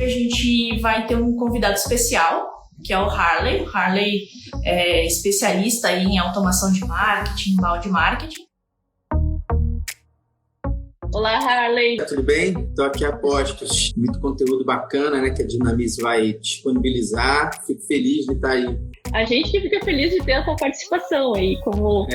A gente vai ter um convidado especial, que é o Harley. O Harley é especialista aí em automação de marketing, inbound marketing. Olá, Harley. Tudo bem? Estou aqui a postos. Muito conteúdo bacana, né, que a Dynamize vai disponibilizar. Fico feliz de estar aí. A gente fica feliz de ter essa participação aí, como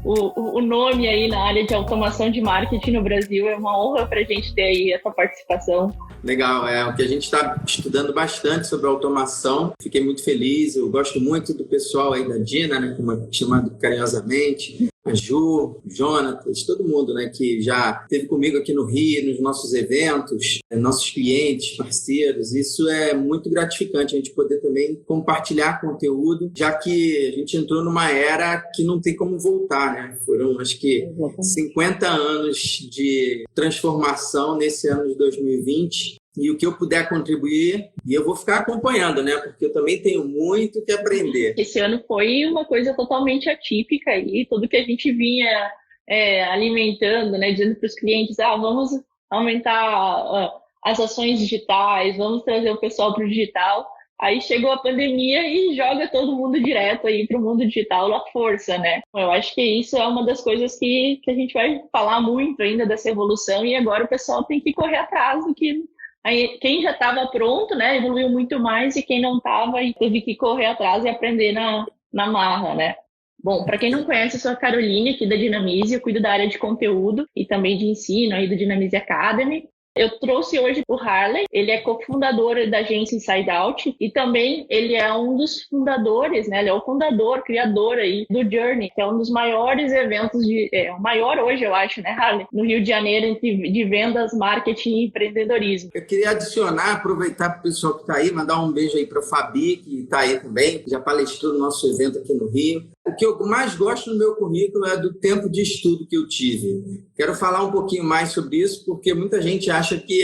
o nome aí na área de automação de marketing no Brasil. É uma honra para a gente ter aí essa participação. Legal, é o que a gente está estudando bastante sobre automação. Fiquei muito feliz. Eu gosto muito do pessoal aí da Dina, né, como é chamado carinhosamente. A Ju, Jonatas, todo mundo, né, que já esteve comigo aqui no Rio, nos nossos eventos, nossos clientes, parceiros. Isso é muito gratificante, a gente poder também compartilhar conteúdo, já que a gente entrou numa era que não tem como voltar, né? Foram, acho que, 50 anos de transformação nesse ano de 2020. E o que eu puder contribuir, e eu vou ficar acompanhando, né? Porque eu também tenho muito que aprender. Esse ano foi uma coisa totalmente atípica aí, tudo que a gente vinha alimentando, né? Dizendo para os clientes, vamos aumentar as ações digitais, vamos trazer o pessoal para o digital. Aí chegou a pandemia e joga todo mundo direto aí para o mundo digital à força, né? Eu acho que isso é uma das coisas que a gente vai falar muito ainda dessa evolução, e agora o pessoal tem que correr atrás do que... Aí, quem já estava pronto, né, evoluiu muito mais, e quem não estava teve que correr atrás e aprender na marra, né? Bom, para quem não conhece, eu sou a Caroline aqui da Dynamize, eu cuido da área de conteúdo e também de ensino aí do Dynamize Academy. Eu trouxe hoje o Harley, ele é cofundador da agência Inside Out e também ele é um dos fundadores, né? Ele é o fundador, criador aí do Journey, que é um dos maiores eventos, o maior hoje, eu acho, né, Harley? No Rio de Janeiro, de vendas, marketing e empreendedorismo. Eu queria adicionar, aproveitar para o pessoal que está aí, mandar um beijo aí para a Fabi, que está aí também, que já palestrou no nosso evento aqui no Rio. O que eu mais gosto no meu currículo é do tempo de estudo que eu tive. Quero falar um pouquinho mais sobre isso, porque muita gente acha que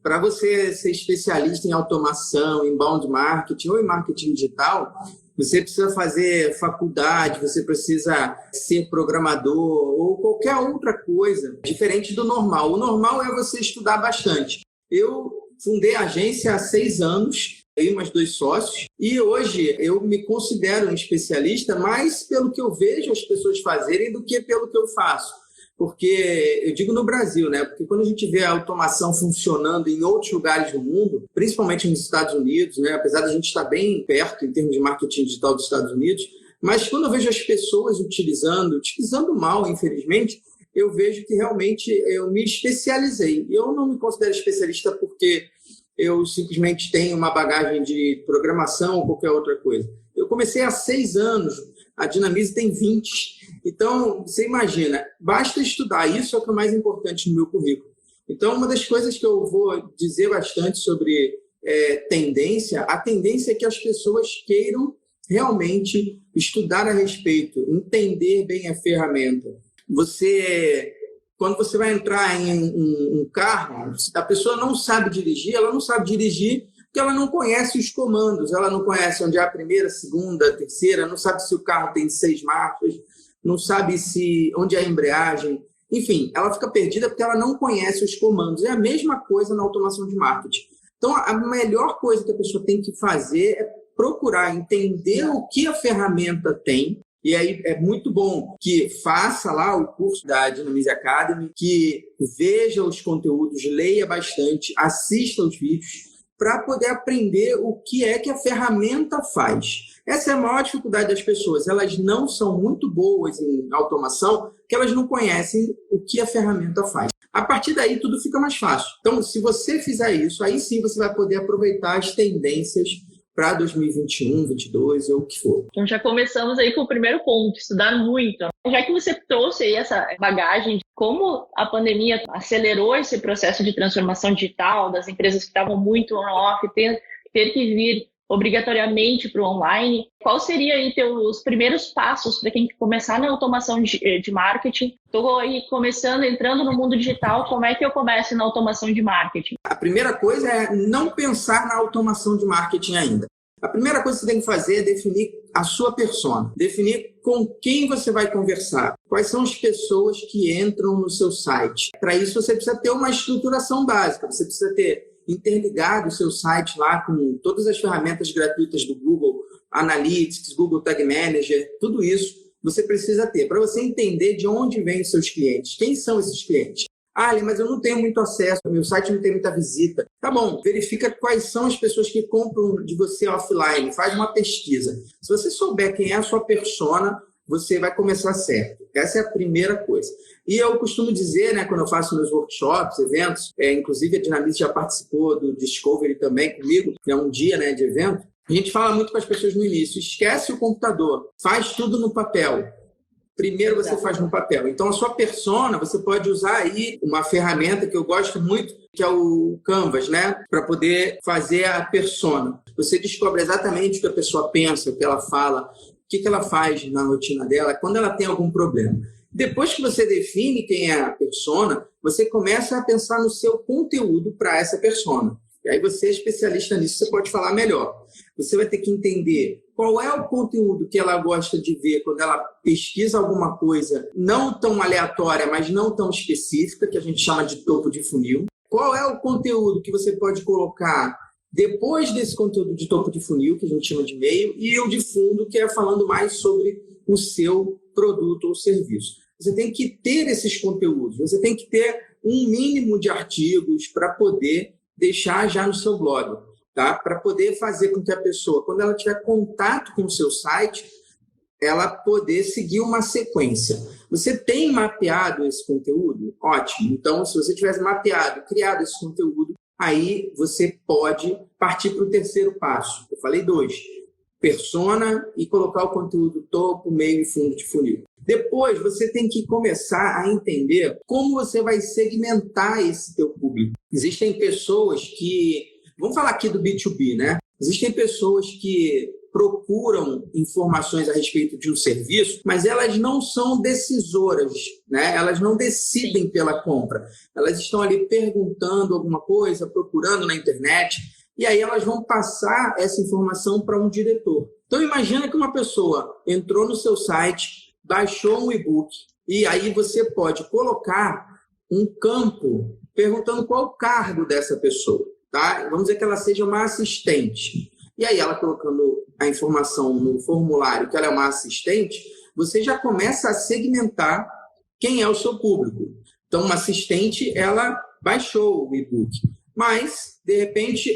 para você ser especialista em automação, em inbound marketing ou em marketing digital, você precisa fazer faculdade, você precisa ser programador ou qualquer outra coisa diferente do normal. O normal é você estudar bastante. Eu fundei a agência há 6 anos, eu e mais 2 sócios, e hoje eu me considero um especialista mais pelo que eu vejo as pessoas fazerem do que pelo que eu faço. Porque, eu digo no Brasil, né? Porque quando a gente vê a automação funcionando em outros lugares do mundo, principalmente nos Estados Unidos, né? Apesar de a gente estar bem perto em termos de marketing digital dos Estados Unidos, mas quando eu vejo as pessoas utilizando mal, infelizmente, eu vejo que realmente eu me especializei. E eu não me considero especialista porque eu simplesmente tenho uma bagagem de programação ou qualquer outra coisa. Eu comecei há 6 anos, a Dynamize tem 20. Então, você imagina, basta estudar, isso é o que é mais importante no meu currículo. Então, uma das coisas que eu vou dizer bastante sobre tendência, a tendência é que as pessoas queiram realmente estudar a respeito, entender bem a ferramenta. Quando você vai entrar em um carro, a pessoa não sabe dirigir, ela não sabe dirigir porque ela não conhece os comandos, ela não conhece onde é a primeira, segunda, terceira, não sabe se o carro tem 6 marchas, não sabe onde é a embreagem. Enfim, ela fica perdida porque ela não conhece os comandos. É a mesma coisa na automação de marketing. Então, a melhor coisa que a pessoa tem que fazer é procurar entender o que a ferramenta tem. E aí é muito bom que faça lá o curso da Dynamize Academy, que veja os conteúdos, leia bastante, assista os vídeos, para poder aprender o que é que a ferramenta faz. Essa é a maior dificuldade das pessoas. Elas não são muito boas em automação, porque elas não conhecem o que a ferramenta faz. A partir daí, tudo fica mais fácil. Então, se você fizer isso, aí sim você vai poder aproveitar as tendências para 2021, 2022 ou o que for. Então, já começamos aí com o primeiro ponto, estudar muito. Já que você trouxe aí essa bagagem de como a pandemia acelerou esse processo de transformação digital das empresas que estavam muito on-off, ter que vir obrigatoriamente para o online, qual seria aí os primeiros passos para quem começar na automação de marketing? Estou aí entrando no mundo digital, como é que eu começo na automação de marketing? A primeira coisa é não pensar na automação de marketing ainda. A primeira coisa que você tem que fazer é definir a sua persona, definir com quem você vai conversar, quais são as pessoas que entram no seu site. Para isso, você precisa ter uma estruturação básica, você precisa ter interligar o seu site lá com todas as ferramentas gratuitas do Google Analytics, Google Tag Manager, tudo isso você precisa ter para você entender de onde vêm os seus clientes. Quem são esses clientes? Mas eu não tenho muito acesso, meu site não tem muita visita. Tá bom, verifica quais são as pessoas que compram de você offline, faz uma pesquisa. Se você souber quem é a sua persona, você vai começar certo. Essa é a primeira coisa. E eu costumo dizer, né, quando eu faço meus workshops, eventos, inclusive a Dinamize já participou do Discovery também comigo, que é um dia, né, de evento, a gente fala muito com as pessoas no início, esquece o computador, faz tudo no papel. Primeiro você faz no papel. Então, a sua persona, você pode usar aí uma ferramenta que eu gosto muito, que é o Canvas, né? Para poder fazer a persona. Você descobre exatamente o que a pessoa pensa, o que ela fala, o que ela faz na rotina dela, quando ela tem algum problema. Depois que você define quem é a persona, você começa a pensar no seu conteúdo para essa persona. E aí você é especialista nisso, você pode falar melhor. Você vai ter que entender qual é o conteúdo que ela gosta de ver quando ela pesquisa alguma coisa não tão aleatória, mas não tão específica, que a gente chama de topo de funil. Qual é o conteúdo que você pode colocar depois desse conteúdo de topo de funil, que a gente chama de e-mail, e o de fundo, que é falando mais sobre o seu produto ou serviço. Você tem que ter esses conteúdos, você tem que ter um mínimo de artigos para poder deixar já no seu blog, tá? Para poder fazer com que a pessoa, quando ela tiver contato com o seu site, ela poder seguir uma sequência. Você tem mapeado esse conteúdo? Ótimo. Então, se você tivesse mapeado, criado esse conteúdo, aí você pode partir para o terceiro passo. Eu falei 2. Persona e colocar o conteúdo topo, meio e fundo de funil. Depois, você tem que começar a entender como você vai segmentar esse teu público. Existem pessoas que... Vamos falar aqui do B2B, né? Existem pessoas que procuram informações a respeito de um serviço, mas elas não são decisoras, né? Elas não decidem pela compra. Elas estão ali perguntando alguma coisa, procurando na internet, e aí elas vão passar essa informação para um diretor. Então, imagina que uma pessoa entrou no seu site, baixou um e-book, e aí você pode colocar um campo perguntando qual o cargo dessa pessoa. Tá? Vamos dizer que ela seja uma assistente. E aí, ela colocando a informação no formulário que ela é uma assistente, você já começa a segmentar quem é o seu público. Então, uma assistente, ela baixou o e-book. Mas, de repente,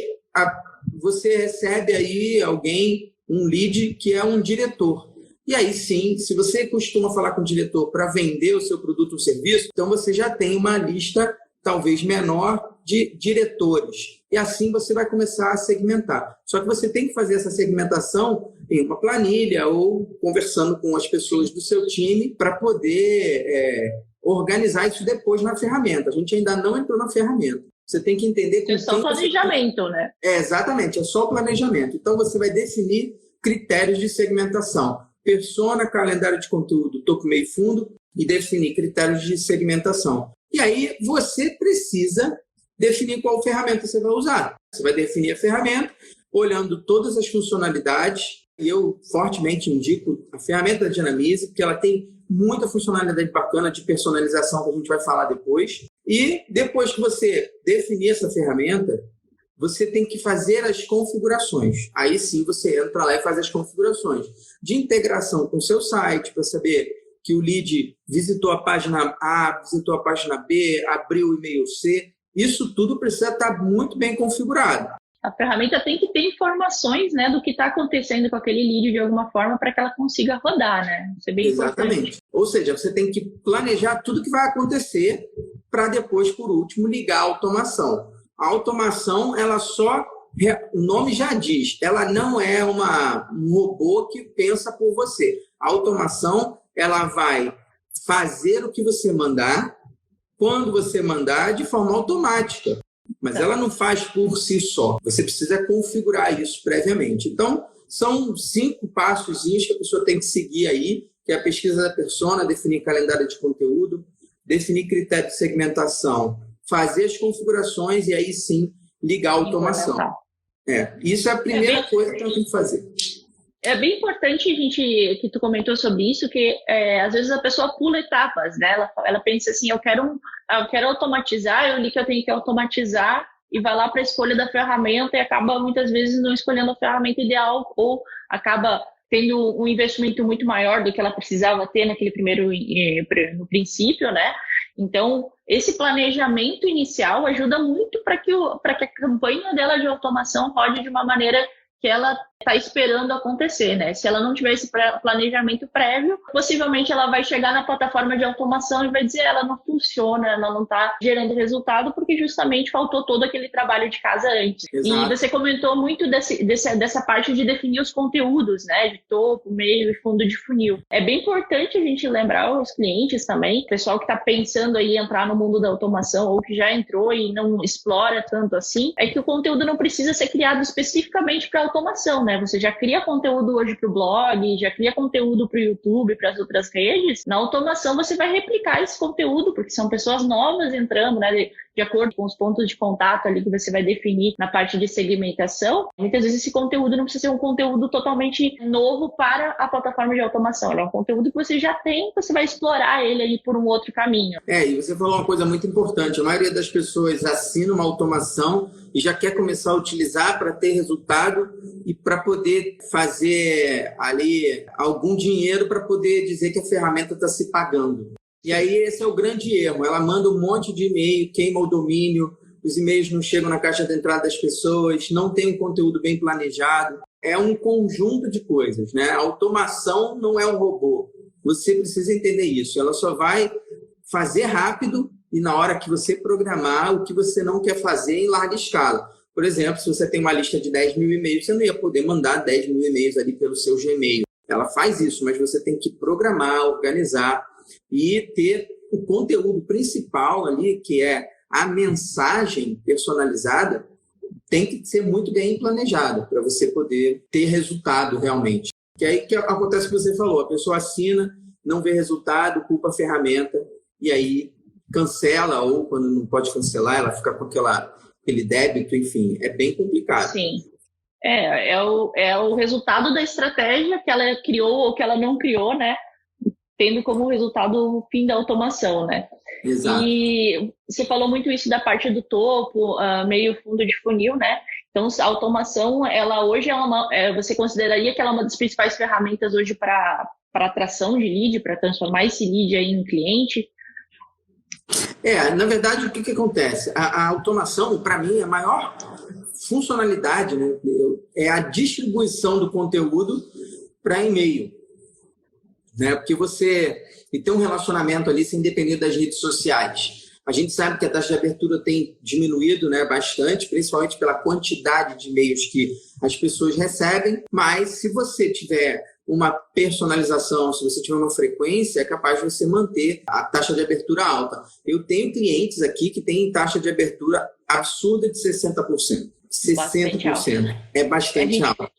você recebe aí alguém, um lead, que é um diretor. E aí sim, se você costuma falar com o diretor para vender o seu produto ou serviço, então você já tem uma lista talvez menor de diretores. E assim você vai começar a segmentar. Só que você tem que fazer essa segmentação em uma planilha ou conversando com as pessoas do seu time para poder organizar isso depois na ferramenta. A gente ainda não entrou na ferramenta. Você tem que entender... É só o planejamento, né? Exatamente, é só o planejamento. Então você vai definir critérios de segmentação. Persona, calendário de conteúdo, topo, meio e fundo, e definir critérios de segmentação. E aí você precisa definir qual ferramenta você vai usar. Você vai definir a ferramenta, olhando todas as funcionalidades, e eu fortemente indico a ferramenta da Dinamize, porque ela tem muita funcionalidade bacana de personalização que a gente vai falar depois. E depois que você definir essa ferramenta, você tem que fazer as configurações. Aí sim você entra lá e faz as configurações de integração com o seu site, para saber que o lead visitou a página A, visitou a página B, abriu o e-mail C. Isso tudo precisa estar muito bem configurado. A ferramenta tem que ter informações, né, do que está acontecendo com aquele lead de alguma forma para que ela consiga rodar, né? Isso é bem Exatamente. Importante. Ou seja, você tem que planejar tudo que vai acontecer para depois, por último, ligar a automação. A automação, ela só... O nome já diz, ela não é um robô que pensa por você. A automação, ela vai fazer o que você mandar, quando você mandar, de forma automática. Mas ela não faz por si só. Você precisa configurar isso previamente. Então, são 5 passos que a pessoa tem que seguir aí, que é a pesquisa da persona, definir calendário de conteúdo, definir critério de segmentação, fazer as configurações e aí sim ligar a automação. Isso é a primeira coisa que eu tenho que fazer. É bem importante que tu comentou sobre isso, que às vezes a pessoa pula etapas, né? Ela pensa assim, eu quero automatizar, eu li que eu tenho que automatizar e vai lá para a escolha da ferramenta e acaba muitas vezes não escolhendo a ferramenta ideal ou acaba tendo um investimento muito maior do que ela precisava ter naquele no princípio, né? Então, esse planejamento inicial ajuda muito para que a campanha dela de automação rode de uma maneira que ela está esperando acontecer, né? Se ela não tiver esse planejamento prévio, possivelmente ela vai chegar na plataforma de automação e vai dizer ela não funciona, ela não está gerando resultado porque justamente faltou todo aquele trabalho de casa antes. Exato. E você comentou muito dessa parte de definir os conteúdos, né? De topo, meio e fundo de funil. É bem importante a gente lembrar os clientes também, o pessoal que está pensando aí em entrar no mundo da automação ou que já entrou e não explora tanto assim, é que o conteúdo não precisa ser criado especificamente para automação, né? Você já cria conteúdo hoje para o blog, já cria conteúdo para o YouTube, para as outras redes. Na automação você vai replicar esse conteúdo, porque são pessoas novas entrando, né? De acordo com os pontos de contato ali que você vai definir na parte de segmentação. Muitas vezes esse conteúdo não precisa ser um conteúdo totalmente novo para a plataforma de automação. Ele é um conteúdo que você já tem, você vai explorar ele aí por um outro caminho. E você falou uma coisa muito importante. A maioria das pessoas assina uma automação e já quer começar a utilizar para ter resultado e para poder fazer ali algum dinheiro para poder dizer que a ferramenta está se pagando. E aí esse é o grande erro. Ela manda um monte de e-mail, queima o domínio, os e-mails não chegam na caixa de entrada das pessoas, não tem um conteúdo bem planejado. É um conjunto de coisas, né? A automação não é um robô. Você precisa entender isso. Ela só vai fazer rápido e na hora que você programar o que você não quer fazer em larga escala. Por exemplo, se você tem uma lista de 10 mil e-mails, você não ia poder mandar 10 mil e-mails ali pelo seu Gmail. Ela faz isso, mas você tem que programar, organizar e ter o conteúdo principal ali, que é a mensagem personalizada, tem que ser muito bem planejado para você poder ter resultado realmente. Que aí que acontece o que você falou, a pessoa assina, não vê resultado, culpa a ferramenta e aí cancela, ou quando não pode cancelar, ela fica com aquele débito, enfim, é bem complicado. Sim. É o resultado da estratégia que ela criou ou que ela não criou, né? Tendo como resultado o fim da automação, né? Exato. E você falou muito isso da parte do topo, meio fundo de funil, né? Então, a automação, ela hoje você consideraria que ela é uma das principais ferramentas hoje para atração de lead, para transformar esse lead aí em cliente? Na verdade, o que acontece? A automação, para mim, a maior funcionalidade, né, é a distribuição do conteúdo para e-mail. Né? Porque você tem um relacionamento ali sem depender das redes sociais. A gente sabe que a taxa de abertura tem diminuído, né, bastante, principalmente pela quantidade de e-mails que as pessoas recebem, mas se você tiver uma personalização, se você tiver uma frequência, é capaz de você manter a taxa de abertura alta. Eu tenho clientes aqui que têm taxa de abertura absurda de 60%. 60%. É bastante alto.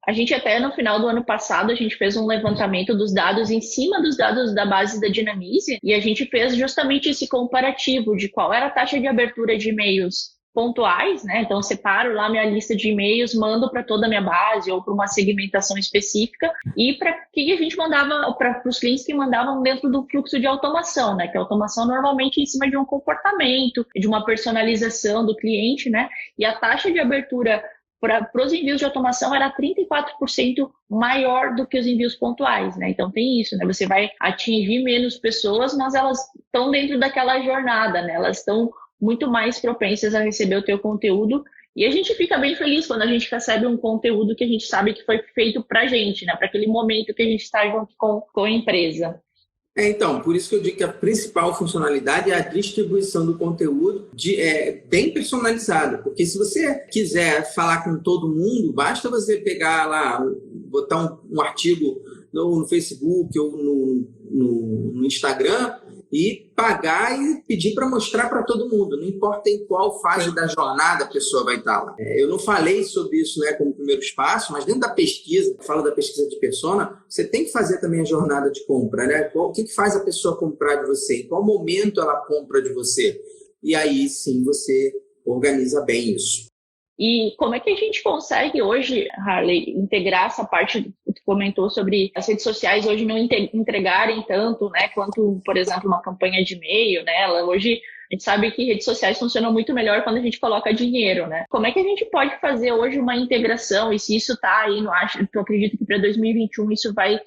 A gente até no final do ano passado, a gente fez um levantamento dos dados em cima dos dados da base da Dynamize e a gente fez justamente esse comparativo de qual era a taxa de abertura de e-mails pontuais, né? Então, eu separo lá minha lista de e-mails, mando para toda a minha base ou para uma segmentação específica e para que a gente mandava para os clientes que mandavam dentro do fluxo de automação, né? Que a automação normalmente é em cima de um comportamento, de uma personalização do cliente, né? E a taxa de abertura para os envios de automação era 34% maior do que os envios pontuais, né? Então tem isso, né? Você vai atingir menos pessoas, mas elas estão dentro daquela jornada, né? Elas estão muito mais propensas a receber o teu conteúdo e a gente fica bem feliz quando a gente recebe um conteúdo que a gente sabe que foi feito para a gente, né? Para aquele momento que a gente está junto com a empresa. Então, por isso que eu digo que a principal funcionalidade é a distribuição do conteúdo bem personalizado, porque se você quiser falar com todo mundo, basta você pegar lá, botar um artigo no Facebook ou no Instagram e pagar e pedir para mostrar para todo mundo, não importa em qual fase da jornada a pessoa vai estar lá. Eu não falei sobre isso, né, como primeiro passo, mas dentro da pesquisa, fala da pesquisa de persona, você tem que fazer também a jornada de compra, né? O que faz a pessoa comprar de você? Em qual momento ela compra de você? E aí sim você organiza bem isso. E como é que a gente consegue hoje, Harley, integrar essa parte que tu comentou sobre as redes sociais hoje não entregarem tanto, né, quanto, por exemplo, uma campanha de e-mail, né? Hoje a gente sabe que redes sociais funcionam muito melhor quando a gente coloca dinheiro, né? Como é que a gente pode fazer hoje uma integração? E se isso está aí, eu acredito que para 2021 isso vai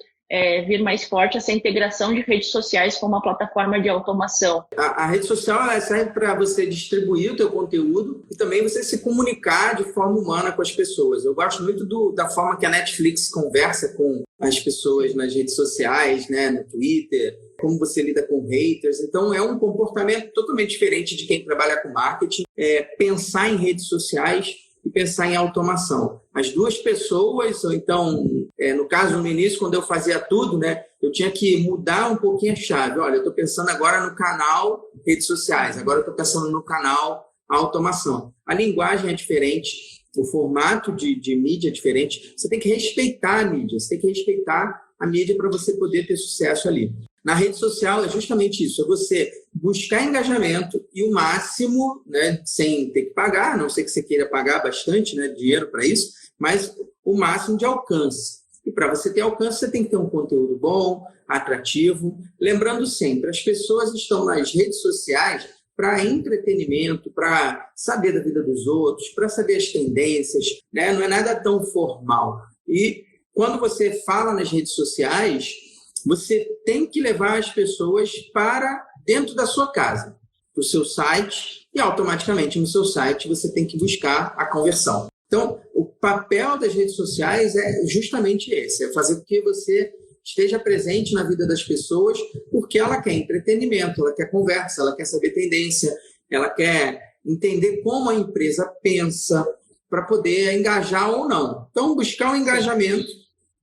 vir mais forte, essa integração de redes sociais com uma plataforma de automação. A rede social ela serve para você distribuir o teu conteúdo e também você se comunicar de forma humana com as pessoas. Eu gosto muito da forma que a Netflix conversa com as pessoas nas redes sociais, né, no Twitter, como você lida com haters. Então, é um comportamento totalmente diferente de quem trabalha com marketing. Pensar em redes sociais e pensar em automação. As duas pessoas, ou então, no caso, no início, quando eu fazia tudo, né, eu tinha que mudar um pouquinho a chave. Olha, eu estou pensando agora no canal redes sociais, agora eu estou pensando no canal automação. A linguagem é diferente, o formato de mídia é diferente. Você tem que respeitar a mídia, você tem que respeitar a mídia para você poder ter sucesso ali. Na rede social é justamente isso, é você buscar engajamento e o máximo, né, sem ter que pagar, a não ser que você queira pagar bastante, né, dinheiro para isso, mas o máximo de alcance. E para você ter alcance, você tem que ter um conteúdo bom, atrativo. Lembrando sempre, as pessoas estão nas redes sociais para entretenimento, para saber da vida dos outros, para saber as tendências, né? Não é nada tão formal. E quando você fala nas redes sociais, você tem que levar as pessoas para dentro da sua casa, para o seu site, e automaticamente no seu site você tem que buscar a conversão. Então, o papel das redes sociais é justamente esse, é fazer com que você esteja presente na vida das pessoas, porque ela quer entretenimento, ela quer conversa, ela quer saber tendência, ela quer entender como a empresa pensa para poder engajar ou não. Então, buscar o engajamento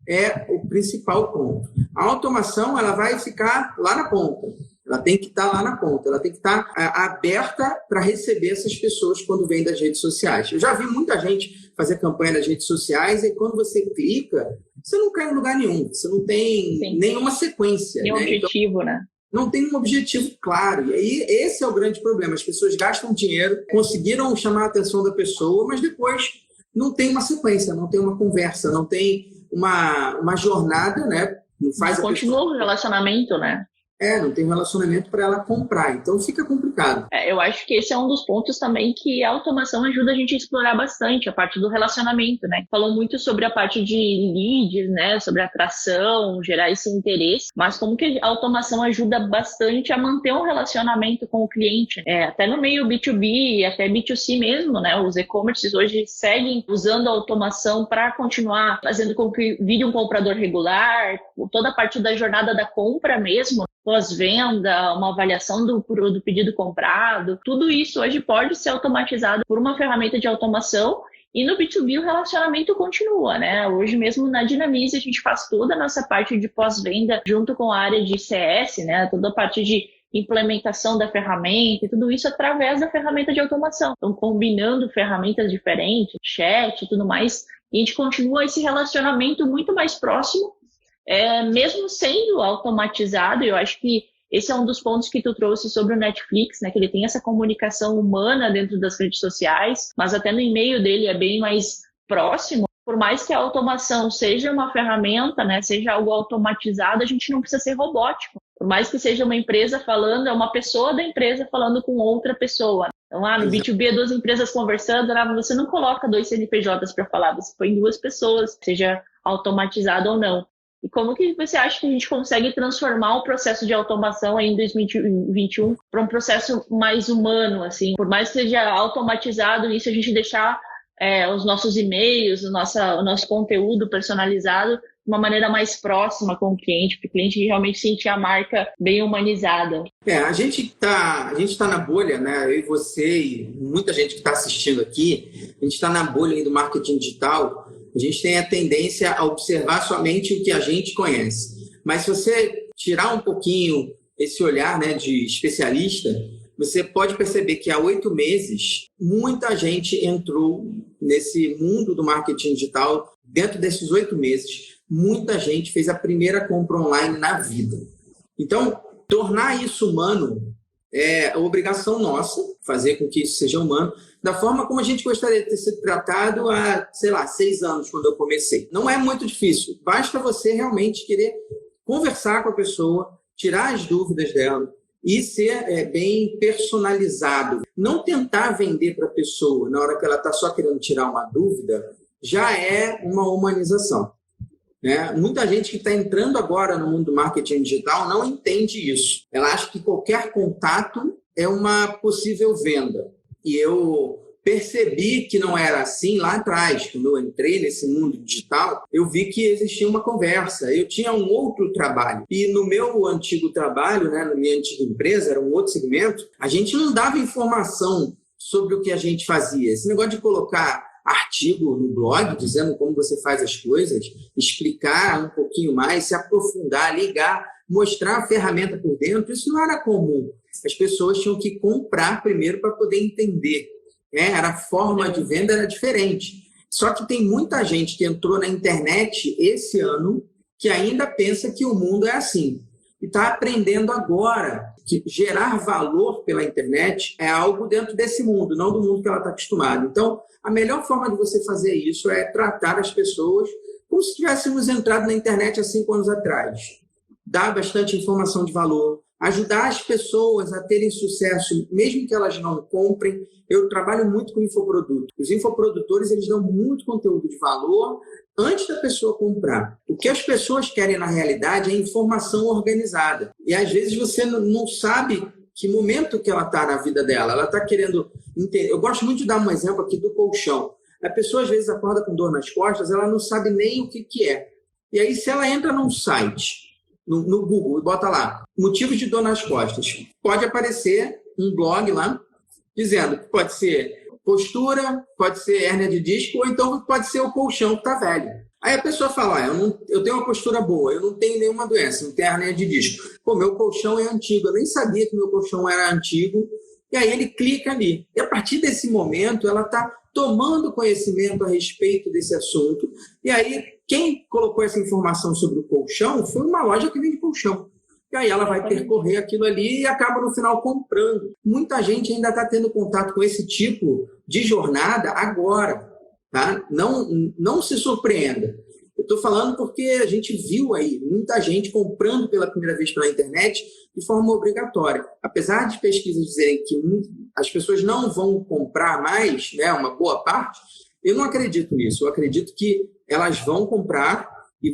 é o principal ponto. A automação ela vai ficar lá na ponta. Ela tem que estar lá na ponta. Ela tem que estar aberta para receber essas pessoas quando vêm das redes sociais. Eu já vi muita gente fazer campanha nas redes sociais e quando você clica, você não cai em lugar nenhum. Você não tem nenhuma sequência. Nenhum objetivo, então, né? Não tem um objetivo claro. E aí, esse é o grande problema. As pessoas gastam dinheiro, conseguiram chamar a atenção da pessoa, mas depois não tem uma sequência, não tem uma conversa, não tem uma jornada, né? Não continua o relacionamento, né? Não tem um relacionamento para ela comprar, então fica complicado. Eu acho que esse é um dos pontos também que a automação ajuda a gente a explorar bastante, a parte do relacionamento, né? Falou muito sobre a parte de leads, né? Sobre atração, gerar esse interesse, mas como que a automação ajuda bastante a manter um relacionamento com o cliente, até no meio B2B, até B2C mesmo, né? Os e-commerces hoje seguem usando a automação para continuar fazendo com que vire um comprador regular, toda a parte da jornada da compra mesmo, pós-venda, uma avaliação do pedido comprado, tudo isso hoje pode ser automatizado por uma ferramenta de automação e no B2B o relacionamento continua, né? Hoje mesmo na Dinamize a gente faz toda a nossa parte de pós-venda junto com a área de CS, né? Toda a parte de implementação da ferramenta e tudo isso através da ferramenta de automação. Então, combinando ferramentas diferentes, chat e tudo mais, e a gente continua esse relacionamento muito mais próximo, mesmo sendo automatizado. Eu acho que esse é um dos pontos que tu trouxe sobre o Netflix, né? Que ele tem essa comunicação humana dentro das redes sociais, mas até no e-mail dele é bem mais próximo. Por mais que a automação seja uma ferramenta, né? Seja algo automatizado, a gente não precisa ser robótico. Por mais que seja uma empresa falando, é uma pessoa da empresa falando com outra pessoa. Então, no B2B, duas empresas conversando, você não coloca 2 CNPJs para falar, você põe 2 pessoas, seja automatizado ou não. E como que você acha que a gente consegue transformar o processo de automação aí em 2021 para um processo mais humano, assim? Por mais que seja automatizado, isso a gente deixar os nossos e-mails, o nosso conteúdo personalizado de uma maneira mais próxima com o cliente, para o cliente realmente sentir a marca bem humanizada. A gente tá na bolha, né? Eu e você e muita gente que está assistindo aqui, a gente está na bolha aí do marketing digital. A gente tem a tendência a observar somente o que a gente conhece. Mas se você tirar um pouquinho esse olhar, né, de especialista, você pode perceber que há 8 meses, muita gente entrou nesse mundo do marketing digital. Dentro desses 8 meses, muita gente fez a primeira compra online na vida. Então, tornar isso humano é obrigação nossa fazer com que isso seja humano, da forma como a gente gostaria de ter sido tratado há, sei lá, 6 anos, quando eu comecei. Não é muito difícil, basta você realmente querer conversar com a pessoa, tirar as dúvidas dela e ser bem personalizado. Não tentar vender para a pessoa na hora que ela está só querendo tirar uma dúvida, já é uma humanização. Né? Muita gente que está entrando agora no mundo do marketing digital não entende isso. Ela acha que qualquer contato é uma possível venda. E eu percebi que não era assim lá atrás. Quando eu entrei nesse mundo digital, eu vi que existia uma conversa. Eu tinha um outro trabalho. E no meu antigo trabalho, né, na minha antiga empresa, era um outro segmento, a gente não dava informação sobre o que a gente fazia. Esse negócio de colocar artigo no blog dizendo como você faz as coisas, explicar um pouquinho mais, se aprofundar, ligar, mostrar a ferramenta por dentro, isso não era comum. As pessoas tinham que comprar primeiro para poder entender. Era a forma de venda era diferente. Só que tem muita gente que entrou na internet esse ano que ainda pensa que o mundo é assim. E está aprendendo agora que gerar valor pela internet é algo dentro desse mundo, não do mundo que ela está acostumada. Então, a melhor forma de você fazer isso é tratar as pessoas como se tivéssemos entrado na internet há 5 anos atrás. Dar bastante informação de valor, ajudar as pessoas a terem sucesso, mesmo que elas não comprem. Eu trabalho muito com infoproduto. Os infoprodutores, eles dão muito conteúdo de valor antes da pessoa comprar. O que as pessoas querem, na realidade, é informação organizada. E, às vezes, você não sabe que momento que ela está na vida dela. Ela está querendo entender. Eu gosto muito de dar um exemplo aqui do colchão. A pessoa, às vezes, acorda com dor nas costas, ela não sabe nem o que é. E aí, se ela entra num site, no Google, e bota lá, motivos de dor nas costas, pode aparecer um blog lá, dizendo que pode ser postura, pode ser hérnia de disco, ou então pode ser o colchão que está velho. Aí a pessoa fala, eu tenho uma postura boa, eu não tenho nenhuma doença, não tenho hérnia de disco. Pô, meu colchão é antigo, eu nem sabia que meu colchão era antigo. E aí ele clica ali. E a partir desse momento, ela está tomando conhecimento a respeito desse assunto. E aí, quem colocou essa informação sobre o colchão foi uma loja que vende colchão. E aí ela vai percorrer aquilo ali e acaba, no final, comprando. Muita gente ainda está tendo contato com esse tipo de jornada agora. Tá? Não se surpreenda. Eu estou falando porque a gente viu aí muita gente comprando pela primeira vez pela internet de forma obrigatória. Apesar de pesquisas dizerem que as pessoas não vão comprar mais, né, uma boa parte, eu não acredito nisso. Eu acredito que elas vão comprar e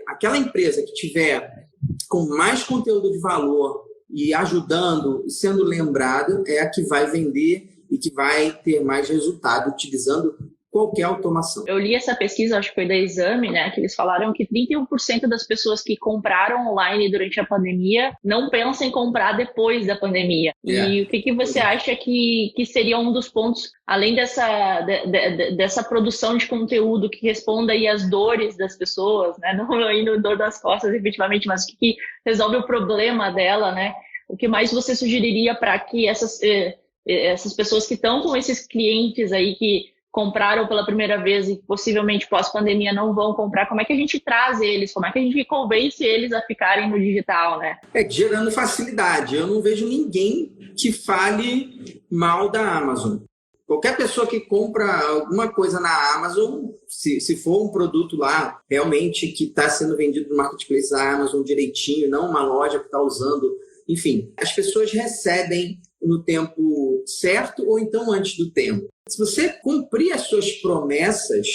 aquela empresa que tiver com mais conteúdo de valor e ajudando e sendo lembrada é a que vai vender e que vai ter mais resultado utilizando qualquer automação. Eu li essa pesquisa, acho que foi da Exame, né, que eles falaram que 31% das pessoas que compraram online durante a pandemia não pensam em comprar depois da pandemia. E o que você acha que seria um dos pontos, além dessa produção de conteúdo que responda aí às dores das pessoas, né, não ainda dor das costas, efetivamente, mas que resolve o problema dela, né? O que mais você sugeriria para que essas pessoas que estão com esses clientes aí que compraram pela primeira vez e possivelmente pós-pandemia não vão comprar, como é que a gente traz eles? Como é que a gente convence eles a ficarem no digital, né? Gerando facilidade. Eu não vejo ninguém que fale mal da Amazon. Qualquer pessoa que compra alguma coisa na Amazon, se for um produto lá realmente que está sendo vendido no marketplace da Amazon direitinho, não uma loja que está usando, enfim, as pessoas recebem no tempo certo ou então antes do tempo. Se você cumprir as suas promessas,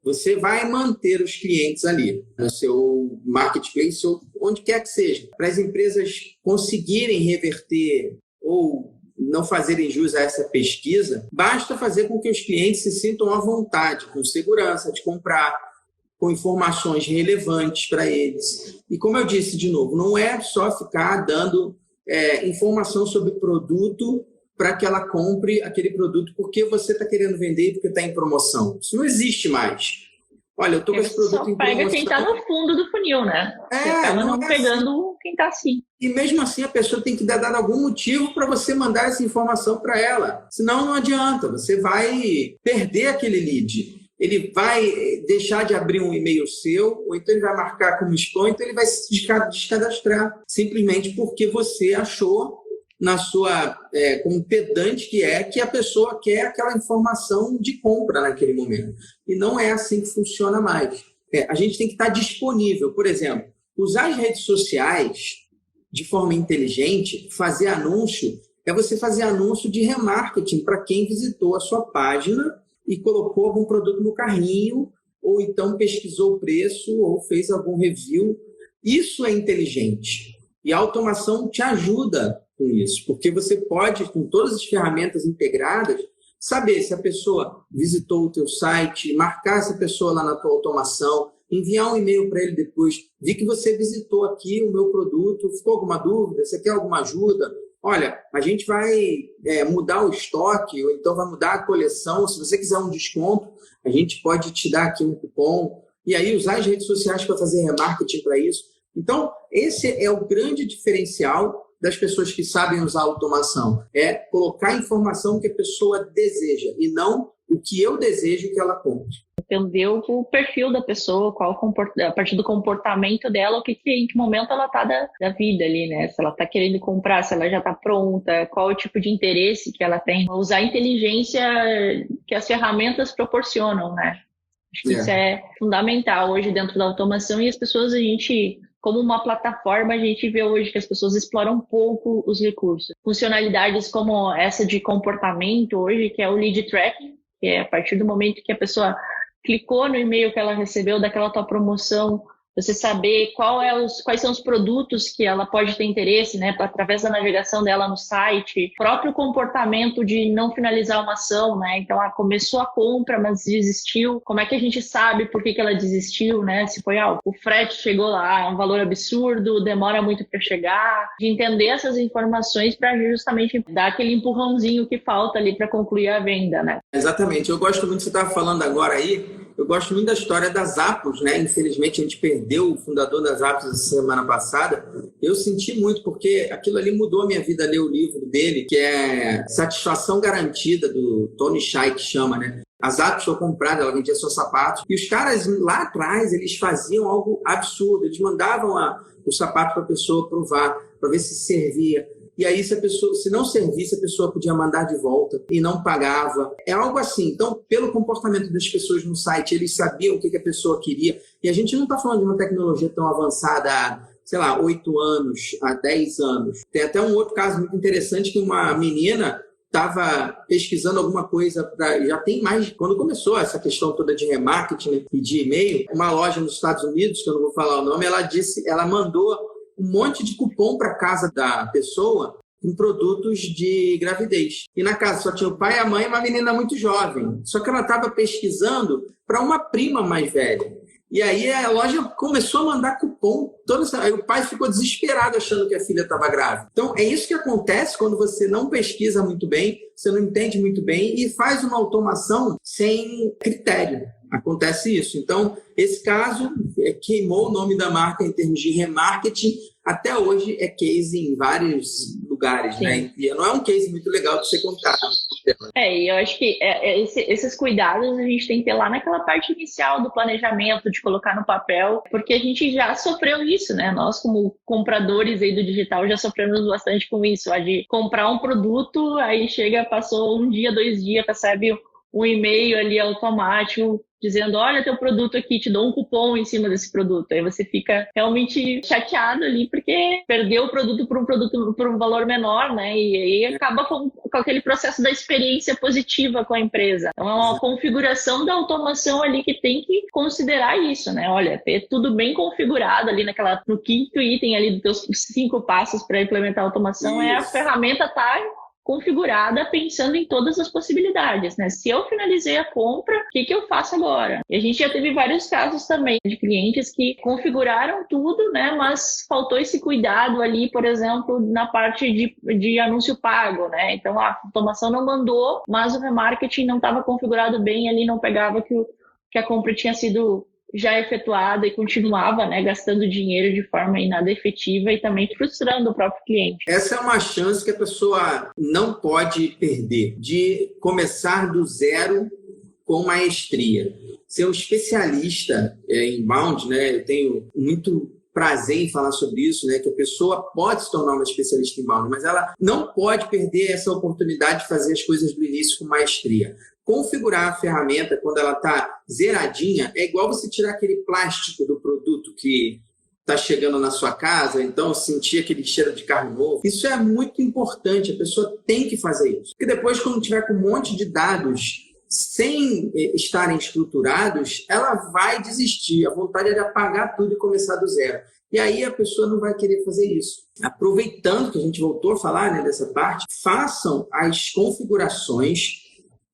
você vai manter os clientes ali, no seu marketplace ou onde quer que seja. Para as empresas conseguirem reverter ou não fazerem jus a essa pesquisa, basta fazer com que os clientes se sintam à vontade, com segurança de comprar, com informações relevantes para eles. E como eu disse de novo, não é só ficar dando informação sobre produto para que ela compre aquele produto porque você está querendo vender e porque está em promoção. Isso não existe mais. Olha, eu estou com esse produto em promoção. Só pega quem está no fundo do funil, né? Você acaba não pegando assim. Quem está assim. E mesmo assim a pessoa tem que dar algum motivo para você mandar essa informação para ela. Senão não adianta, você vai perder aquele lead. Ele vai deixar de abrir um e-mail seu, ou então ele vai marcar como spam, então ele vai se descadastrar, simplesmente porque você achou na sua, como pedante que a pessoa quer aquela informação de compra naquele momento. E não é assim que funciona mais. A gente tem que estar disponível. Por exemplo, usar as redes sociais de forma inteligente, fazer anúncio, você fazer anúncio de remarketing para quem visitou a sua página e colocou algum produto no carrinho, ou então pesquisou o preço, ou fez algum review. Isso é inteligente. E a automação te ajuda com isso, porque você pode, com todas as ferramentas integradas, saber se a pessoa visitou o teu site, marcar essa pessoa lá na tua automação, enviar um e-mail para ele depois, vi que você visitou aqui o meu produto, ficou alguma dúvida, você quer alguma ajuda? Olha, a gente vai mudar o estoque, ou então vai mudar a coleção, se você quiser um desconto, a gente pode te dar aqui um cupom, e aí usar as redes sociais para fazer remarketing para isso. Então, esse é o grande diferencial das pessoas que sabem usar a automação, é colocar a informação que a pessoa deseja e não o que eu desejo que ela compre. Entender o perfil da pessoa, a partir do comportamento dela, em que momento ela está da vida ali, né? Se ela está querendo comprar, se ela já está pronta, qual o tipo de interesse que ela tem. Usar a inteligência que as ferramentas proporcionam, né? Acho que isso é fundamental hoje dentro da automação, e as pessoas, como uma plataforma, a gente vê hoje que as pessoas exploram pouco os recursos. Funcionalidades como essa de comportamento hoje, que é o lead tracking, que é a partir do momento que a pessoa clicou no e-mail que ela recebeu daquela tua promoção, você saber quais são os produtos que ela pode ter interesse, né, através da navegação dela no site, próprio comportamento de não finalizar uma ação, né, então ela começou a compra, mas desistiu, como é que a gente sabe por que ela desistiu, né, se foi o frete chegou lá, é um valor absurdo, demora muito para chegar, de entender essas informações para justamente dar aquele empurrãozinho que falta ali para concluir a venda, né. Exatamente, eu gosto muito, você estava falando agora aí, eu gosto muito da história das Zappos, né? Infelizmente a gente perdeu o fundador das Zappos essa semana passada. Eu senti muito, porque aquilo ali mudou a minha vida, ler o livro dele, que é Satisfação Garantida, do Tony Shai, que chama, né? A Zappos foi comprada, ela vendia seus sapatos. E os caras lá atrás, eles faziam algo absurdo. Eles mandavam o sapato para a pessoa provar, para ver se servia. E aí, se não servisse, a pessoa podia mandar de volta e não pagava. É algo assim. Então, pelo comportamento das pessoas no site, eles sabiam o que a pessoa queria. E a gente não está falando de uma tecnologia tão avançada há, sei lá, 8 anos, há 10 anos. Tem até um outro caso muito interessante que uma menina estava pesquisando alguma coisa, já tem mais, quando começou essa questão toda de remarketing, né, e de e-mail, uma loja nos Estados Unidos, que eu não vou falar o nome, ela mandou um monte de cupom para casa da pessoa em produtos de gravidez. E na casa só tinha o pai, a mãe e uma menina muito jovem. Só que ela estava pesquisando para uma prima mais velha. E aí a loja começou a mandar cupom. Aí o pai ficou desesperado achando que a filha estava grávida. Então, é isso que acontece quando você não pesquisa muito bem, você não entende muito bem e faz uma automação sem critério. Acontece isso. Então, esse caso queimou o nome da marca em termos de remarketing. Até hoje é case em vários lugares, né? E não é um case muito legal de ser contado. E eu acho que esses cuidados a gente tem que ter lá naquela parte inicial do planejamento, de colocar no papel, porque a gente já sofreu isso, né? Nós, como compradores aí do digital, já sofremos bastante com isso, de comprar um produto, aí passou 1 dia, 2 dias, recebe um e-mail ali automático dizendo, olha teu produto aqui, te dou um cupom em cima desse produto. Aí você fica realmente chateado ali porque perdeu o produto por um valor menor, né? E aí acaba com aquele processo da experiência positiva com a empresa. Então é uma configuração da automação ali que tem que considerar isso, né? Olha, ter tudo bem configurado ali no 5º item ali dos teus 5 passos para implementar a automação, a ferramenta tá configurada pensando em todas as possibilidades, né? Se eu finalizei a compra, o que eu faço agora? E a gente já teve vários casos também de clientes que configuraram tudo, né? Mas faltou esse cuidado ali, por exemplo, na parte de anúncio pago, né? Então a automação não mandou, mas o remarketing não estava configurado bem ali, não pegava que a compra tinha sido já efetuada e continuava, né, gastando dinheiro de forma nada efetiva e também frustrando o próprio cliente. Essa é uma chance que a pessoa não pode perder, de começar do zero com maestria. Ser um especialista em inbound, né, eu tenho muito prazer em falar sobre isso, né? Que a pessoa pode se tornar uma especialista em inbound, mas ela não pode perder essa oportunidade de fazer as coisas do início com maestria. Configurar a ferramenta quando ela está zeradinha é igual você tirar aquele plástico do produto que está chegando na sua casa, então sentir aquele cheiro de carro novo. Isso é muito importante, a pessoa tem que fazer isso. Porque depois, quando tiver com um monte de dados sem estarem estruturados, ela vai desistir. A vontade é de apagar tudo e começar do zero. E aí a pessoa não vai querer fazer isso. Aproveitando que a gente voltou a falar, né, dessa parte, façam as configurações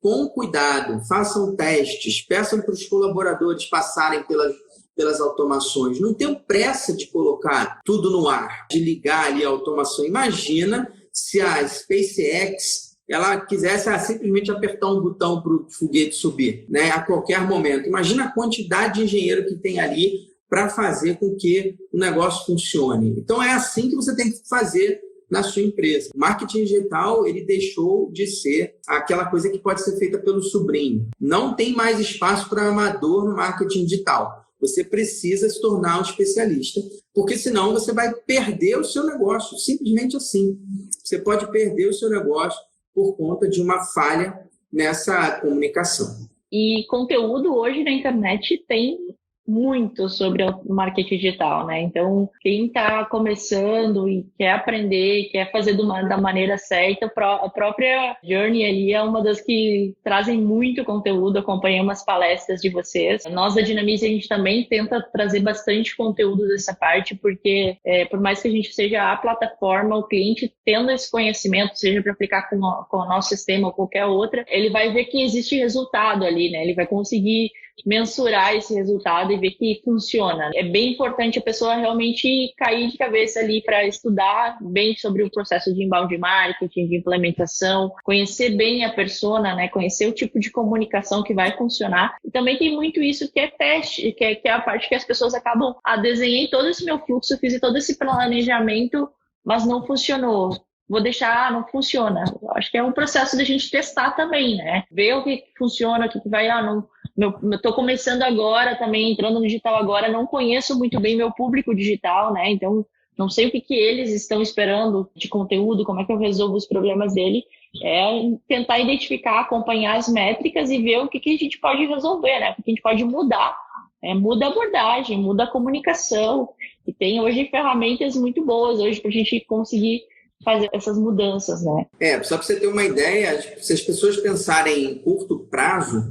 com cuidado, façam testes, peçam para os colaboradores passarem pelas automações. Não tenham pressa de colocar tudo no ar, de ligar ali a automação. Imagina se a SpaceX ela quisesse simplesmente apertar um botão para o foguete subir, né, a qualquer momento. Imagina a quantidade de engenheiro que tem ali para fazer com que o negócio funcione. Então, é assim que você tem que fazer na sua empresa. O marketing digital, ele deixou de ser aquela coisa que pode ser feita pelo sobrinho. Não tem mais espaço para amador no marketing digital. Você precisa se tornar um especialista, porque senão você vai perder o seu negócio, simplesmente assim. Você pode perder o seu negócio por conta de uma falha nessa comunicação. E conteúdo hoje na internet tem muito sobre o marketing digital, né? Então, quem está começando e quer aprender, quer fazer da maneira certa, a própria Journey ali é uma das que trazem muito conteúdo. Acompanhei umas palestras de vocês. Nós da Dinamize, a gente também tenta trazer bastante conteúdo dessa parte, porque por mais que a gente seja a plataforma, o cliente tendo esse conhecimento, seja para aplicar com o nosso sistema ou qualquer outra, ele vai ver que existe resultado ali, né? Ele vai conseguir mensurar esse resultado e ver que funciona. É bem importante a pessoa realmente cair de cabeça ali para estudar bem sobre o processo de inbound marketing, de implementação, conhecer bem a persona, né? Conhecer o tipo de comunicação que vai funcionar. E também tem muito isso que é teste, que é a parte que as pessoas acabam, desenhei todo esse meu fluxo, fiz todo esse planejamento, mas não funcionou. Vou deixar, não funciona. Eu acho que é um processo da gente testar também, né? Ver o que funciona, o que vai, eu tô começando agora também, entrando no digital agora, não conheço muito bem meu público digital, né? Então, não sei o que eles estão esperando de conteúdo, como é que eu resolvo os problemas dele. É tentar identificar, acompanhar as métricas e ver o que a gente pode resolver, né? O que a gente pode mudar. Muda a abordagem, muda a comunicação. E tem hoje ferramentas muito boas hoje para a gente conseguir fazer essas mudanças, né? Só para você ter uma ideia, se as pessoas pensarem em curto prazo,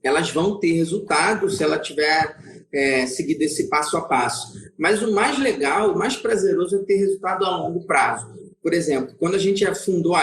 elas vão ter resultado se ela tiver seguido esse passo a passo. Mas o mais legal, o mais prazeroso é ter resultado a longo prazo. Por exemplo, quando a gente fundou a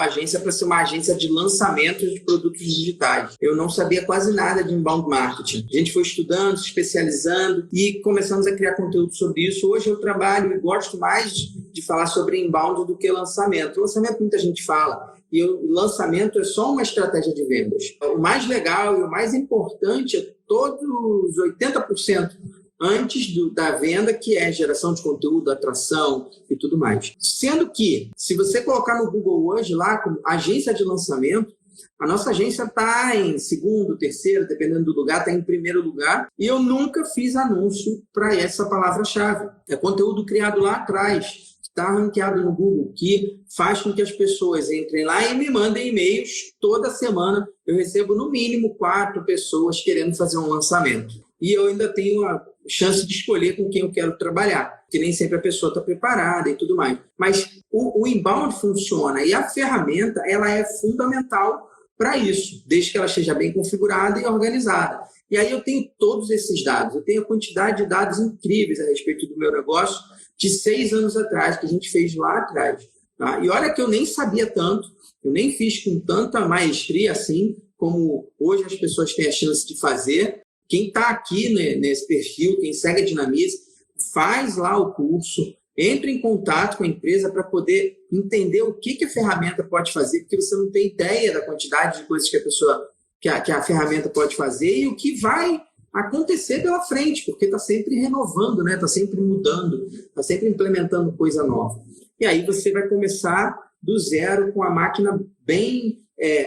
agência para ser uma agência de lançamento de produtos digitais. Eu não sabia quase nada de inbound marketing. A gente foi estudando, se especializando e começamos a criar conteúdo sobre isso. Hoje eu trabalho e gosto mais de falar sobre inbound do que lançamento. Lançamento muita gente fala. E o lançamento é só uma estratégia de vendas. O mais legal e o mais importante é todos os 80% antes da venda, que é geração de conteúdo, atração e tudo mais. Sendo que, se você colocar no Google hoje, lá como agência de lançamento, a nossa agência está em segundo, terceiro, dependendo do lugar, está em primeiro lugar. E eu nunca fiz anúncio para essa palavra-chave. É conteúdo criado lá atrás, está ranqueado no Google, que faz com que as pessoas entrem lá e me mandem e-mails. Toda semana eu recebo no mínimo 4 pessoas querendo fazer um lançamento. E eu ainda tenho a chance de escolher com quem eu quero trabalhar, que nem sempre a pessoa está preparada e tudo mais. Mas o inbound funciona e a ferramenta ela é fundamental para isso, desde que ela esteja bem configurada e organizada. E aí eu tenho todos esses dados, eu tenho a quantidade de dados incríveis a respeito do meu negócio de 6 anos atrás, que a gente fez lá atrás. Tá? E olha que eu nem sabia tanto, eu nem fiz com tanta maestria assim, como hoje as pessoas têm a chance de fazer. Quem está aqui, né, nesse perfil, quem segue a Dinamize, faz lá o curso, entra em contato com a empresa para poder entender o que a ferramenta pode fazer, porque você não tem ideia da quantidade de coisas que a ferramenta pode fazer e o que vai acontecer pela frente, porque está sempre renovando, né? Está sempre mudando, está sempre implementando coisa nova. E aí você vai começar do zero com a máquina bem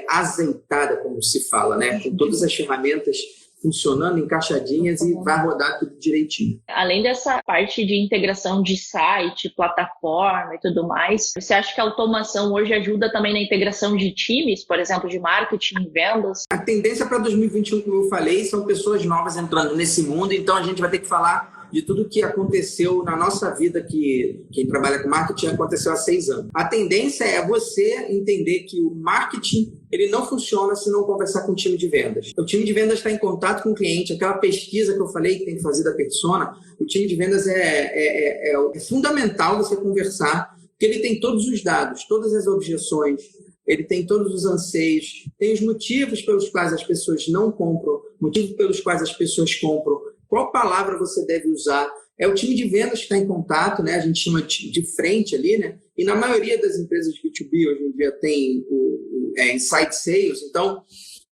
azeitada, como se fala, né? Com todas as ferramentas funcionando, encaixadinhas e vai rodar tudo direitinho. Além dessa parte de integração de site, plataforma e tudo mais, você acha que a automação hoje ajuda também na integração de times, por exemplo, de marketing, vendas? A tendência para 2021, como eu falei, são pessoas novas entrando nesse mundo, então a gente vai ter que falar de tudo que aconteceu na nossa vida, que quem trabalha com marketing aconteceu há 6 anos. A tendência é você entender que o marketing ele não funciona se não conversar com o time de vendas. O time de vendas está em contato com o cliente, aquela pesquisa que eu falei que tem que fazer da persona, o time de vendas é fundamental você conversar, porque ele tem todos os dados, todas as objeções, ele tem todos os anseios, tem os motivos pelos quais as pessoas não compram, motivos pelos quais as pessoas compram, qual palavra você deve usar. É o time de vendas que está em contato, né? A gente chama de frente ali, né? E na maioria das empresas de B2B hoje em dia tem inside sales, então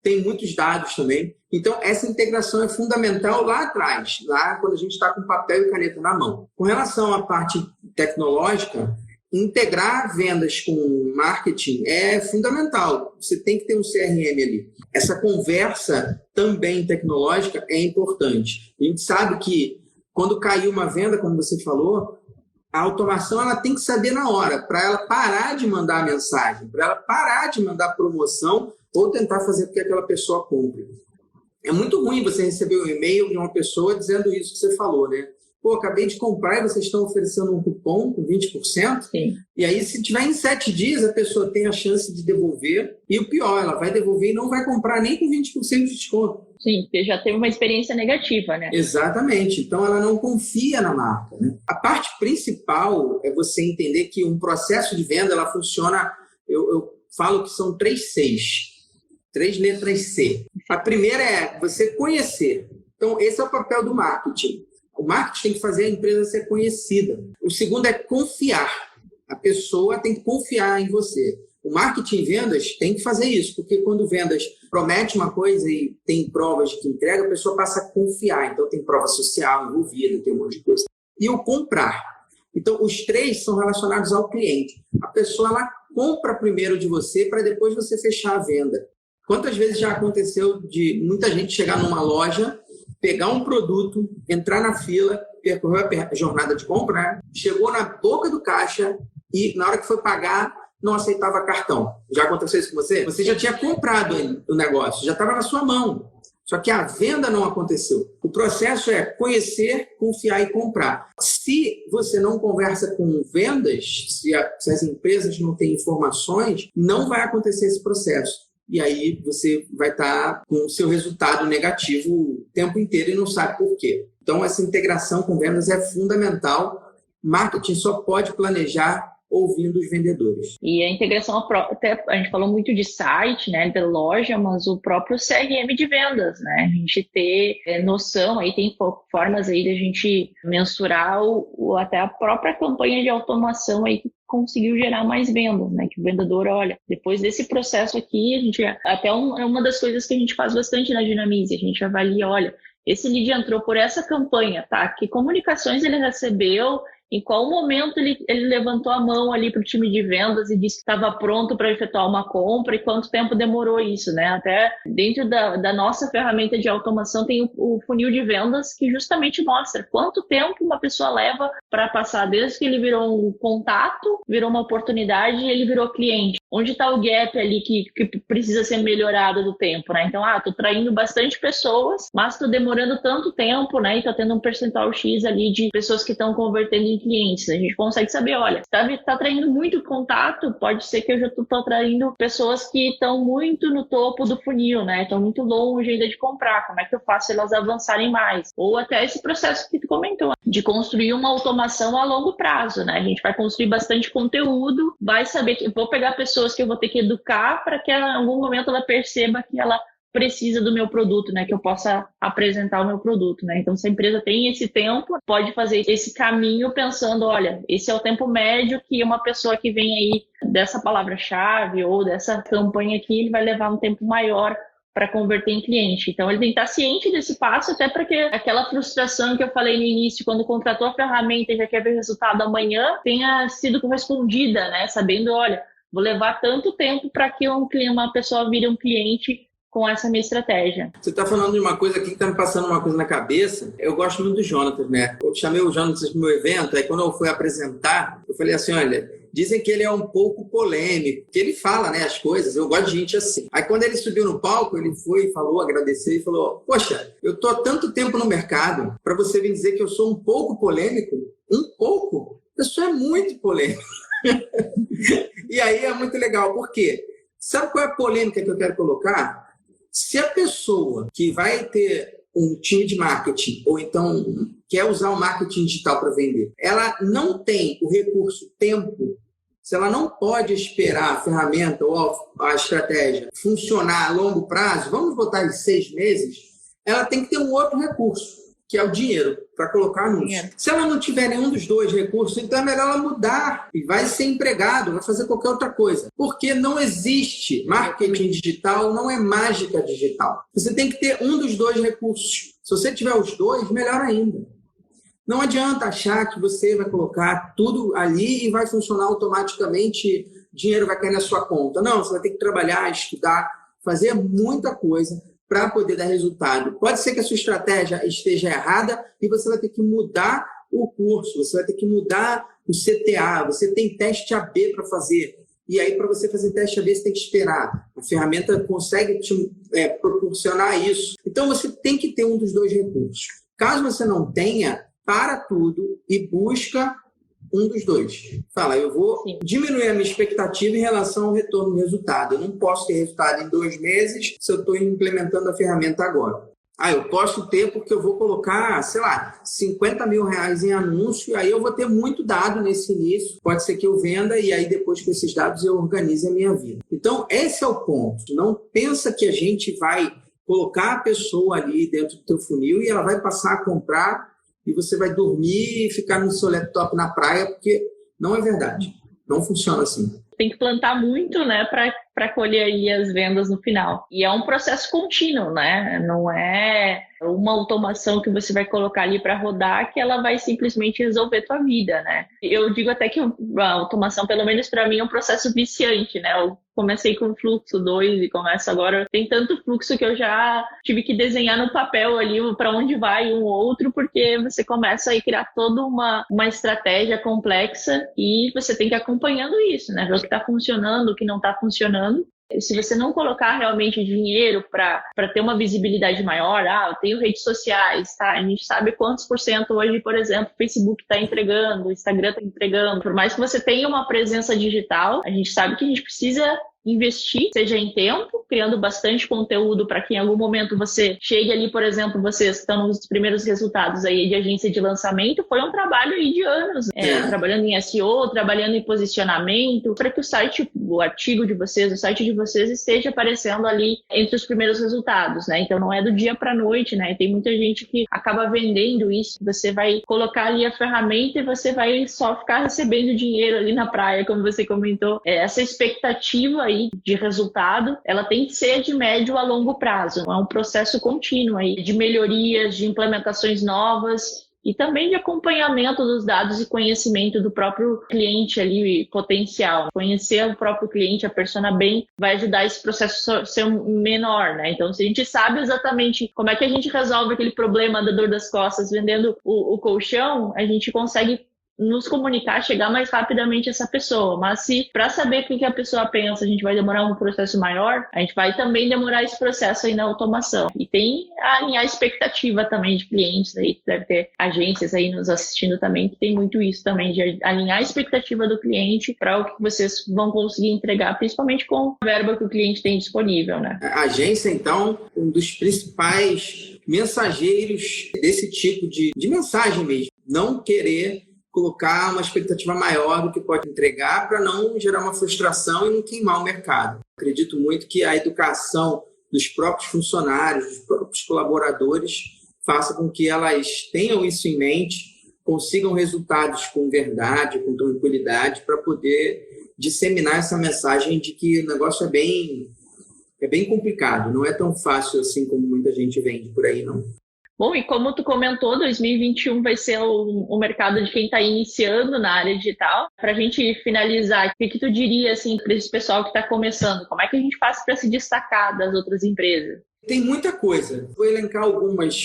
tem muitos dados também. Então essa integração é fundamental lá atrás, lá quando a gente está com papel e caneta na mão. Com relação à parte tecnológica, integrar vendas com marketing é fundamental. Você tem que ter um CRM ali. Essa conversa também tecnológica é importante. A gente sabe que quando caiu uma venda, como você falou, a automação ela tem que saber na hora, para ela parar de mandar a mensagem, para ela parar de mandar promoção ou tentar fazer com que aquela pessoa compre. É muito ruim você receber um e-mail de uma pessoa dizendo isso que você falou, né? Pô, acabei de comprar e vocês estão oferecendo um cupom com 20%. Sim. E aí, se tiver em 7 dias, a pessoa tem a chance de devolver. E o pior, ela vai devolver e não vai comprar nem com 20% de desconto. Sim, porque já teve uma experiência negativa, né? Exatamente. Então, ela não confia na marca, né? A parte principal é você entender que um processo de venda, ela funciona... Eu falo que são 3 Cs. 3 letras C. A primeira é você conhecer. Então, esse é o papel do marketing. O marketing tem que fazer a empresa ser conhecida. O segundo é confiar. A pessoa tem que confiar em você. O marketing e vendas tem que fazer isso, porque quando vendas promete uma coisa e tem provas de que entrega, a pessoa passa a confiar. Então, tem prova social envolvida, tem um monte de coisa. E o comprar. Então, os 3 são relacionados ao cliente. A pessoa ela compra primeiro de você para depois você fechar a venda. Quantas vezes já aconteceu de muita gente chegar numa loja, pegar um produto, entrar na fila, percorreu a jornada de compra, né? Chegou na boca do caixa e na hora que foi pagar, não aceitava cartão. Já aconteceu isso com você? Você já tinha comprado o negócio, já estava na sua mão. Só que a venda não aconteceu. O processo é conhecer, confiar e comprar. Se você não conversa com vendas, se as empresas não têm informações, não vai acontecer esse processo. E aí você vai estar com o seu resultado negativo o tempo inteiro e não sabe por quê. Então, essa integração com vendas é fundamental. Marketing só pode planejar ouvindo os vendedores. E a integração, até a gente falou muito de site, né, de loja, mas o próprio CRM de vendas, né? A gente ter noção, aí tem formas aí de a gente mensurar até a própria campanha de automação aí que conseguiu gerar mais vendas, né? Que o vendedor, olha, depois desse processo aqui, a gente até uma das coisas que a gente faz bastante na Dinamize, a gente avalia, olha, esse lead entrou por essa campanha, tá? Que comunicações ele recebeu, em qual momento ele levantou a mão ali para o time de vendas e disse que estava pronto para efetuar uma compra e quanto tempo demorou isso, né? Até dentro da nossa ferramenta de automação tem o funil de vendas que justamente mostra quanto tempo uma pessoa leva para passar desde que ele virou um contato, virou uma oportunidade e ele virou cliente. Onde está o gap ali que precisa ser melhorado do tempo, né? Então, estou traindo bastante pessoas, mas estou demorando tanto tempo, né? E estou tendo um percentual X ali de pessoas que estão convertendo em clientes. A gente consegue saber, olha, está traindo muito contato, pode ser que eu já estou atraindo pessoas que estão muito no topo do funil, né? Estão muito longe ainda de comprar. Como é que eu faço elas avançarem mais? Ou até esse processo que tu comentou, de construir uma automação a longo prazo, né? A gente vai construir bastante conteúdo, vai saber que vou pegar pessoas que eu vou ter que educar para que ela, em algum momento ela perceba que ela precisa do meu produto, né? Que eu possa apresentar o meu produto, né? Então, se a empresa tem esse tempo, pode fazer esse caminho pensando, olha, esse é o tempo médio que uma pessoa que vem aí dessa palavra-chave ou dessa campanha aqui, ele vai levar um tempo maior para converter em cliente. Então, ele tem que estar ciente desse passo, até para que aquela frustração que eu falei no início, quando contratou a ferramenta e já quer ver resultado amanhã, tenha sido correspondida, né? Sabendo, olha, vou levar tanto tempo para que uma pessoa vire um cliente com essa minha estratégia. Você está falando de uma coisa aqui que está me passando uma coisa na cabeça. Eu gosto muito do Jonatas, né? Eu chamei o Jonatas para o meu evento, aí quando eu fui apresentar, eu falei assim, olha, dizem que ele é um pouco polêmico, que ele fala, né, as coisas, eu gosto de gente assim. Aí quando ele subiu no palco, ele foi, falou, agradeceu e falou, poxa, eu tô há tanto tempo no mercado, para você vir dizer que eu sou um pouco polêmico? Um pouco? Eu sou muito polêmico. E aí é muito legal, por quê? Sabe qual é a polêmica que eu quero colocar? Se a pessoa que vai ter um time de marketing, ou então quer usar o marketing digital para vender, ela não tem o recurso tempo, se ela não pode esperar a ferramenta ou a estratégia funcionar a longo prazo, vamos botar em 6 meses, ela tem que ter um outro recurso, que é o dinheiro, para colocar anúncio. Se ela não tiver nenhum dos dois recursos, então é melhor ela mudar e vai ser empregado, vai fazer qualquer outra coisa. Porque não existe marketing digital, não é mágica digital. Você tem que ter um dos dois recursos. Se você tiver os dois, melhor ainda. Não adianta achar que você vai colocar tudo ali e vai funcionar automaticamente, dinheiro vai cair na sua conta. Não, você vai ter que trabalhar, estudar, fazer muita coisa para poder dar resultado. Pode ser que a sua estratégia esteja errada e você vai ter que mudar o curso, você vai ter que mudar o CTA, você tem teste AB para fazer. E aí, para você fazer teste AB, você tem que esperar. A ferramenta consegue te proporcionar isso. Então, você tem que ter um dos dois recursos. Caso você não tenha, para tudo e busca um dos dois. Fala, eu vou diminuir a minha expectativa em relação ao retorno do resultado. Eu não posso ter resultado em 2 meses se eu estou implementando a ferramenta agora. Eu posso ter porque eu vou colocar, sei lá, R$50 mil em anúncio e aí eu vou ter muito dado nesse início. Pode ser que eu venda e aí depois com esses dados eu organize a minha vida. Então, esse é o ponto. Não pensa que a gente vai colocar a pessoa ali dentro do teu funil e ela vai passar a comprar e você vai dormir e ficar no seu laptop na praia, porque não é verdade. Não funciona assim. Tem que plantar muito, né, para colher aí as vendas no final. E é um processo contínuo, né? Não é uma automação que você vai colocar ali para rodar que ela vai simplesmente resolver tua vida, né? Eu digo até que a automação, pelo menos para mim, é um processo viciante, né? Eu comecei com fluxo 2 e começo agora. Tem tanto fluxo que eu já tive que desenhar no papel ali para onde vai um outro, porque você começa a criar toda uma estratégia complexa e você tem que ir acompanhando isso, né? Ver o que está funcionando, o que não está funcionando. Se você não colocar realmente dinheiro para ter uma visibilidade maior, eu tenho redes sociais, tá? A gente sabe quantos % hoje, por exemplo, o Facebook está entregando, o Instagram está entregando. Por mais que você tenha uma presença digital, a gente sabe que a gente precisa investir, seja em tempo, criando bastante conteúdo para que em algum momento você chegue ali, por exemplo, vocês estão nos primeiros resultados aí de agência de lançamento, foi um trabalho aí de anos, trabalhando em SEO, trabalhando em posicionamento, para que o site, o artigo de vocês, o site de vocês esteja aparecendo ali entre os primeiros resultados, né? Então não é do dia para a noite, né? Tem muita gente que acaba vendendo isso, você vai colocar ali a ferramenta e você vai só ficar recebendo dinheiro ali na praia, como você comentou. Essa expectativa aí de resultado, ela tem que ser de médio a longo prazo. É um processo contínuo aí de melhorias, de implementações novas e também de acompanhamento dos dados e conhecimento do próprio cliente ali potencial. Conhecer o próprio cliente, a persona bem, vai ajudar esse processo a ser menor, né? Então, se a gente sabe exatamente como é que a gente resolve aquele problema da dor das costas vendendo o colchão, a gente consegue nos comunicar, chegar mais rapidamente a essa pessoa. Mas se para saber o que a pessoa pensa, a gente vai demorar um processo maior, a gente vai também demorar esse processo aí na automação. E tem a alinhar a expectativa também de clientes aí, que deve ter agências aí nos assistindo também, que tem muito isso também, de alinhar a expectativa do cliente para o que vocês vão conseguir entregar, principalmente com a verba que o cliente tem disponível, né? A agência, então, um dos principais mensageiros desse tipo de mensagem mesmo. Não querer colocar uma expectativa maior do que pode entregar para não gerar uma frustração e não queimar o mercado. Acredito muito que a educação dos próprios funcionários, dos próprios colaboradores, faça com que elas tenham isso em mente, consigam resultados com verdade, com tranquilidade, para poder disseminar essa mensagem de que o negócio é bem complicado, não é tão fácil assim como muita gente vende por aí, não. Bom, e como tu comentou, 2021 vai ser o mercado de quem está iniciando na área digital. Para a gente finalizar, o que tu diria assim, para esse pessoal que está começando? Como é que a gente faz para se destacar das outras empresas? Tem muita coisa. Vou elencar algumas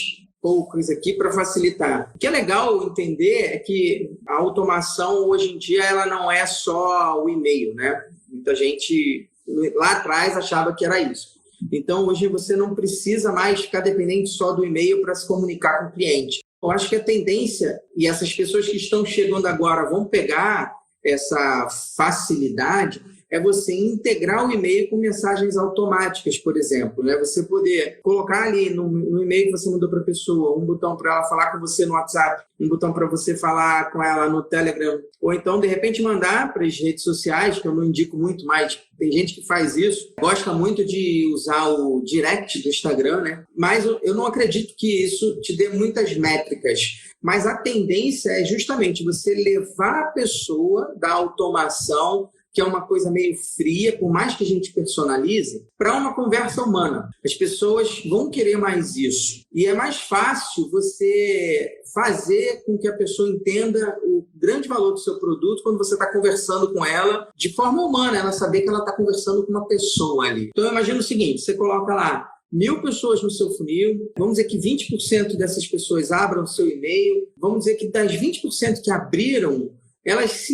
poucas aqui para facilitar. O que é legal entender é que a automação hoje em dia ela não é só o e-mail, né? Muita gente lá atrás achava que era isso. Então hoje você não precisa mais ficar dependente só do e-mail para se comunicar com o cliente. Eu acho que a tendência, e essas pessoas que estão chegando agora vão pegar essa facilidade, é você integrar o e-mail com mensagens automáticas, por exemplo, né? Você poder colocar ali no e-mail que você mandou para a pessoa um botão para ela falar com você no WhatsApp, um botão para você falar com ela no Telegram, ou então, de repente, mandar para as redes sociais, que eu não indico muito, mas tem gente que faz isso, gosta muito de usar o direct do Instagram, né? Mas eu não acredito que isso te dê muitas métricas. Mas a tendência é justamente você levar a pessoa da automação, que é uma coisa meio fria, por mais que a gente personalize, para uma conversa humana. As pessoas vão querer mais isso. E é mais fácil você fazer com que a pessoa entenda o grande valor do seu produto quando você está conversando com ela de forma humana, ela saber que ela está conversando com uma pessoa ali. Então, eu imagino o seguinte, você coloca lá 1.000 pessoas no seu funil, vamos dizer que 20% dessas pessoas abram o seu e-mail, vamos dizer que das 20% que abriram, elas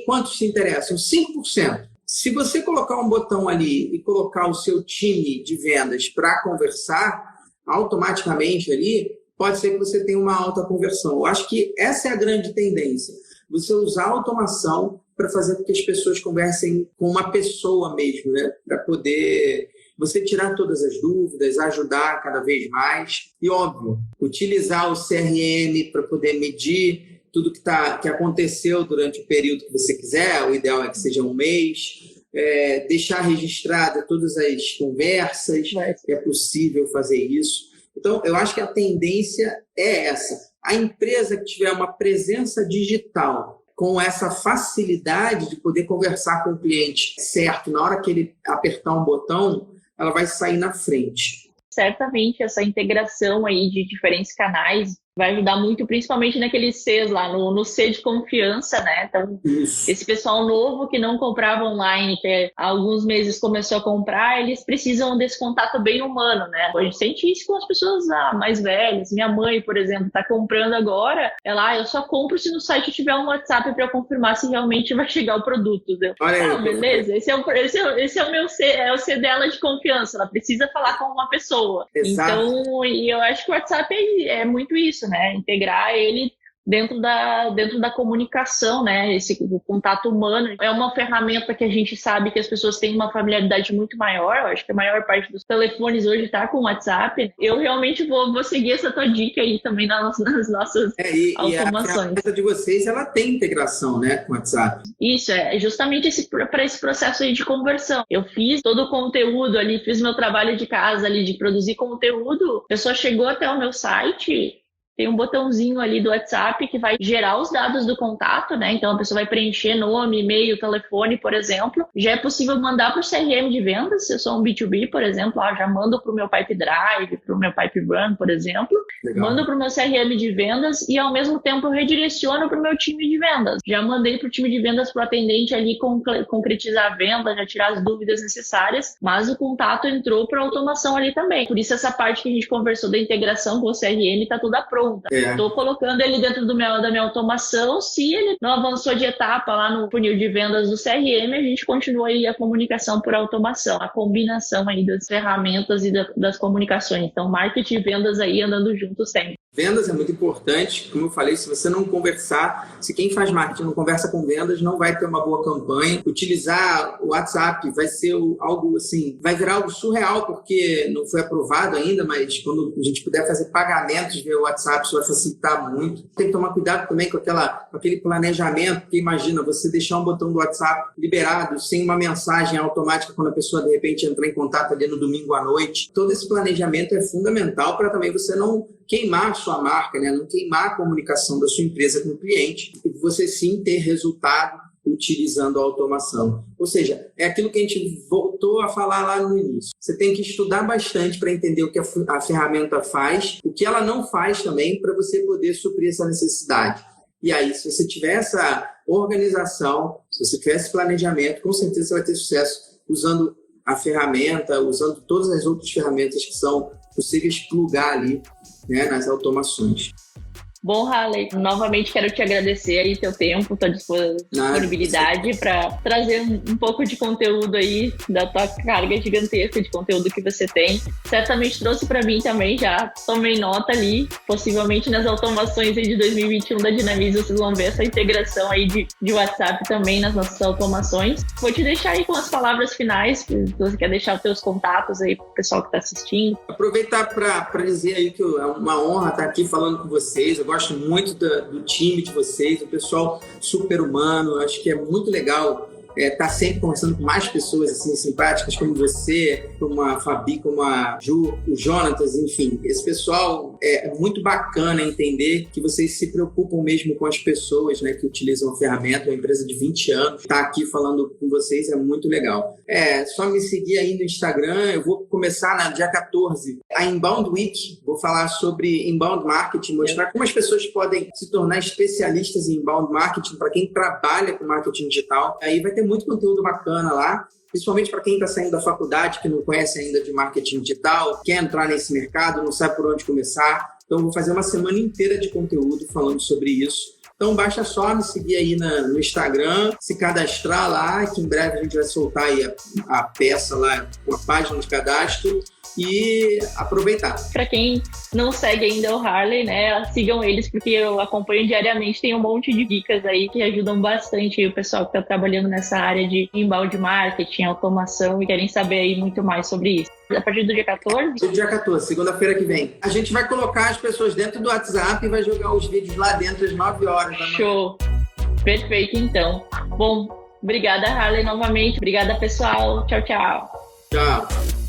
quantos se interessam? 5%. Se você colocar um botão ali e colocar o seu time de vendas para conversar, automaticamente ali, pode ser que você tenha uma alta conversão. Eu acho que essa é a grande tendência. Você usar a automação para fazer com que as pessoas conversem com uma pessoa mesmo, né? Para poder você tirar todas as dúvidas, ajudar cada vez mais. E, óbvio, utilizar o CRM para poder medir tudo que aconteceu durante o período que você quiser, o ideal é que seja um mês, deixar registrada todas as conversas, é possível fazer isso. Então, eu acho que a tendência é essa. A empresa que tiver uma presença digital com essa facilidade de poder conversar com o cliente certo, na hora que ele apertar um botão, ela vai sair na frente. Certamente essa integração aí de diferentes canais vai ajudar muito, principalmente naqueles Cs lá, no C de confiança, né? Então, esse pessoal novo que não comprava online, que há alguns meses começou a comprar, eles precisam desse contato bem humano, né? A gente sente isso com as pessoas mais velhas. Minha mãe, por exemplo, está comprando agora, eu só compro se no site tiver um WhatsApp para confirmar se realmente vai chegar o produto. Olha aí, beleza, esse é o meu C, é o C dela de confiança, ela precisa falar com uma pessoa. Exato. Então, e eu acho que o WhatsApp é muito isso, né? Integrar ele dentro da comunicação, né? O contato humano é uma ferramenta que a gente sabe que as pessoas têm uma familiaridade muito maior. Eu acho que a maior parte dos telefones hoje está com o WhatsApp. Eu realmente vou seguir essa tua dica aí também nas nossas automações. E a ferramenta de vocês, ela tem integração, né, com o WhatsApp. Isso, é justamente para esse processo aí de conversão. Eu fiz todo o conteúdo ali, fiz meu trabalho de casa ali de produzir conteúdo, a pessoa chegou até o meu site, tem um botãozinho ali do WhatsApp que vai gerar os dados do contato, né? Então a pessoa vai preencher nome, e-mail, telefone, por exemplo. Já é possível mandar para o CRM de vendas, se eu sou um B2B, por exemplo, já mando para o meu Pipe Drive, para o meu Pipe Run, por exemplo. Legal. Mando para o meu CRM de vendas e ao mesmo tempo eu redireciono para o meu time de vendas. Já mandei para o time de vendas, para o atendente ali concretizar a venda, já tirar as dúvidas necessárias, mas o contato entrou para a automação ali também. Por isso essa parte que a gente conversou da integração com o CRM está toda pronta. Estou colocando ele dentro da minha automação. Se ele não avançou de etapa lá no funil de vendas do CRM, a gente continua aí a comunicação por automação, a combinação aí das ferramentas e das comunicações. Então, marketing e vendas aí andando juntos sempre. Vendas é muito importante, como eu falei, se você não conversar, se quem faz marketing não conversa com vendas, não vai ter uma boa campanha. Utilizar o WhatsApp vai ser algo assim, vai virar algo surreal, porque não foi aprovado ainda, mas quando a gente puder fazer pagamentos via WhatsApp, isso vai facilitar muito. Tem que tomar cuidado também com aquele planejamento, porque imagina, você deixar um botão do WhatsApp liberado, sem uma mensagem automática quando a pessoa de repente entrar em contato ali no domingo à noite. Todo esse planejamento é fundamental para também você não queimar a sua marca, né? Não queimar a comunicação da sua empresa com o cliente, e você sim ter resultado utilizando a automação. Ou seja, é aquilo que a gente voltou a falar lá no início. Você tem que estudar bastante para entender o que a ferramenta faz, o que ela não faz também, para você poder suprir essa necessidade. E aí, se você tiver essa organização, se você tiver esse planejamento, com certeza você vai ter sucesso usando a ferramenta, usando todas as outras ferramentas que são possíveis plugar ali, né, nas automações. Bom, Harley, novamente quero te agradecer aí teu tempo, tua disponibilidade para trazer um pouco de conteúdo aí da tua carga gigantesca de conteúdo que você tem. Certamente trouxe para mim também, já tomei nota ali, possivelmente nas automações aí de 2021 da Dinamize, vocês vão ver essa integração aí de WhatsApp também nas nossas automações. Vou te deixar aí com as palavras finais, se você quer deixar os teus contatos aí pro pessoal que está assistindo. Aproveitar para dizer aí que é uma honra estar aqui falando com vocês. Eu gosto muito do time de vocês, o pessoal super humano. Acho que é muito legal estar sempre conversando com mais pessoas assim, simpáticas como você, como a Fabi, como a Ju, o Jonatas, enfim. Esse pessoal é muito bacana entender que vocês se preocupam mesmo com as pessoas, né, que utilizam a ferramenta. Uma empresa de 20 anos, estar aqui falando com vocês é muito legal. Só me seguir aí no Instagram. Eu vou começar no dia 14 a Inbound Week. Vou falar sobre Inbound Marketing, mostrar como as pessoas podem se tornar especialistas em Inbound Marketing para quem trabalha com marketing digital. Aí vai ter muito conteúdo bacana lá, principalmente para quem está saindo da faculdade, que não conhece ainda de marketing digital, quer entrar nesse mercado, não sabe por onde começar. Então, vou fazer uma semana inteira de conteúdo falando sobre isso. Então, basta só me seguir aí no Instagram, se cadastrar lá, que em breve a gente vai soltar aí a peça lá com a página de cadastro e aproveitar. Para quem não segue ainda o Harley, né, sigam eles, porque eu acompanho diariamente, tem um monte de dicas aí que ajudam bastante o pessoal que está trabalhando nessa área de inbound marketing, automação e querem saber aí muito mais sobre isso. A partir do dia 14? Do dia 14, segunda-feira que vem. A gente vai colocar as pessoas dentro do WhatsApp e vai jogar os vídeos lá dentro às 9 horas da manhã. Show! Perfeito, então. Bom, obrigada, Harley, novamente. Obrigada, pessoal. Tchau, tchau. Tchau.